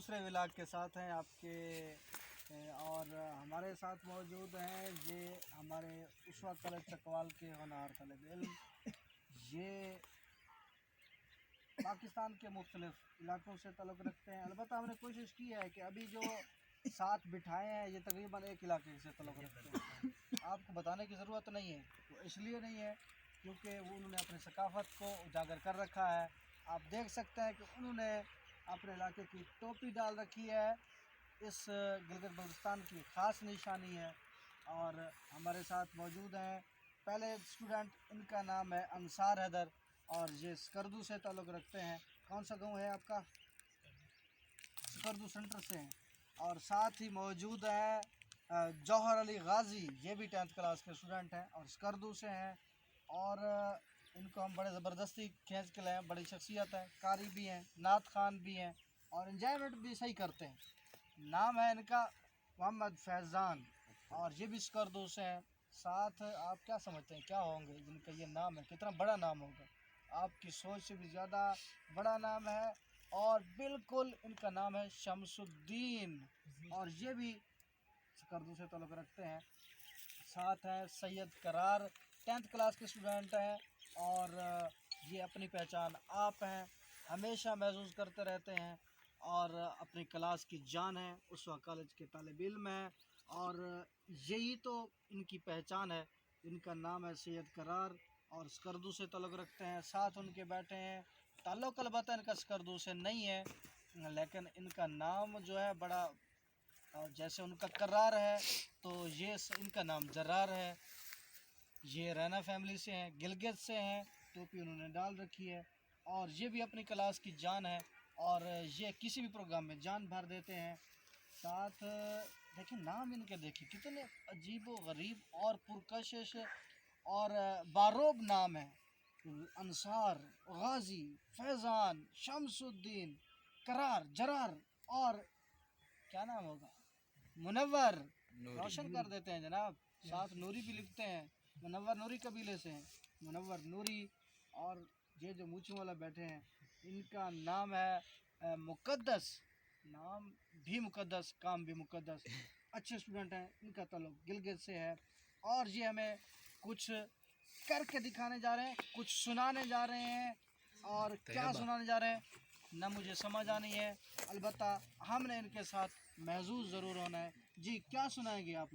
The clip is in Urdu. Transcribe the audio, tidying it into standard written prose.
دوسرے ولاگ کے ساتھ ہیں آپ کے اور ہمارے ساتھ موجود ہیں یہ ہمارے اسوا کالج چکوال کے ہونہار طالب علم. یہ پاکستان کے مختلف علاقوں سے تعلق رکھتے ہیں. البتہ ہم نے کوشش کی ہے کہ ابھی جو ساتھ بٹھائے ہیں یہ تقریباً ایک علاقے سے تعلق رکھتے ہیں. آپ کو بتانے کی ضرورت نہیں ہے، وہ اس لیے نہیں ہے کیونکہ وہ انہوں نے اپنی ثقافت کو اجاگر کر رکھا ہے. آپ دیکھ سکتے ہیں کہ انہوں نے اپنے علاقے کی ٹوپی ڈال رکھی ہے. اس گلگت بلتستان کی خاص نشانی ہے. اور ہمارے ساتھ موجود ہیں پہلے اسٹوڈنٹ، ان کا نام ہے انصار حیدر اور یہ سکردو سے تعلق رکھتے ہیں. کون سا گاؤں ہے آپ کا؟ سکردو سینٹر سے ہیں. اور ساتھ ہی موجود ہیں جوہر علی غازی، یہ بھی 10th کلاس کے اسٹوڈنٹ ہیں اور سکردو سے ہیں. اور ان کو ہم بڑے زبردستی کھینچ کے لائے ہیں. بڑی شخصیت ہے، قاری بھی ہیں، نعت خوان بھی ہیں اور انجوائمنٹ بھی صحیح کرتے ہیں. نام ہے ان کا محمد فیضان اور یہ بھی سکردو سے ہیں. ساتھ آپ کیا سمجھتے ہیں کیا ہوں گے جن کا یہ نام ہے؟ کتنا بڑا نام ہوگا؟ آپ کی سوچ سے بھی زیادہ بڑا نام ہے. اور بالکل ان کا نام ہے شمس الدین اور یہ بھی سکردو سے تعلق رکھتے ہیں. ساتھ ہیں سید قرار، 10th کلاس کے اسٹوڈنٹ ہیں اور یہ اپنی پہچان آپ ہیں، ہمیشہ محظوظ کرتے رہتے ہیں اور اپنی کلاس کی جان ہے. اسوا کالج کے طالب علم ہیں اور یہی تو ان کی پہچان ہے. ان کا نام ہے سید قرار اور سکردو سے تعلق رکھتے ہیں. ساتھ ان کے بیٹھے ہیں، تعلق البتہ ان کا سکردو سے نہیں ہے لیکن ان کا نام جو ہے بڑا، جیسے ان کا قرار ہے تو یہ ان کا نام جرار ہے. یہ رینا فیملی سے ہیں، گلگت سے ہیں، ٹوپی انہوں نے ڈال رکھی ہے اور یہ بھی اپنی کلاس کی جان ہے اور یہ کسی بھی پروگرام میں جان بھر دیتے ہیں. ساتھ دیکھیں نام ان کے، دیکھیں کتنے عجیب و غریب اور پرکشش اور باروب نام ہیں. انصار، غازی، فیضان، شمس الدین، قرار، جرار اور کیا نام ہوگا؟ منور. روشن کر دیتے ہیں جناب. ساتھ نوری بھی لکھتے ہیں. منور نوری قبیلے سے ہیں، منور نوری. اور یہ جو موچوں والا بیٹھے ہیں ان کا نام ہے مقدس. نام بھی مقدس، کام بھی مقدس. اچھے اسٹوڈنٹ ہیں. ان کا تعلق گلگت سے ہے اور یہ ہمیں کچھ کر کے دکھانے جا رہے ہیں، کچھ سنانے جا رہے ہیں. اور کیا سنانے جا رہے ہیں نہ مجھے سمجھ آنی ہے، البتہ ہم نے ان کے ساتھ محظوظ ضرور ہونا ہے. جی کیا سنائیں گے آپ؟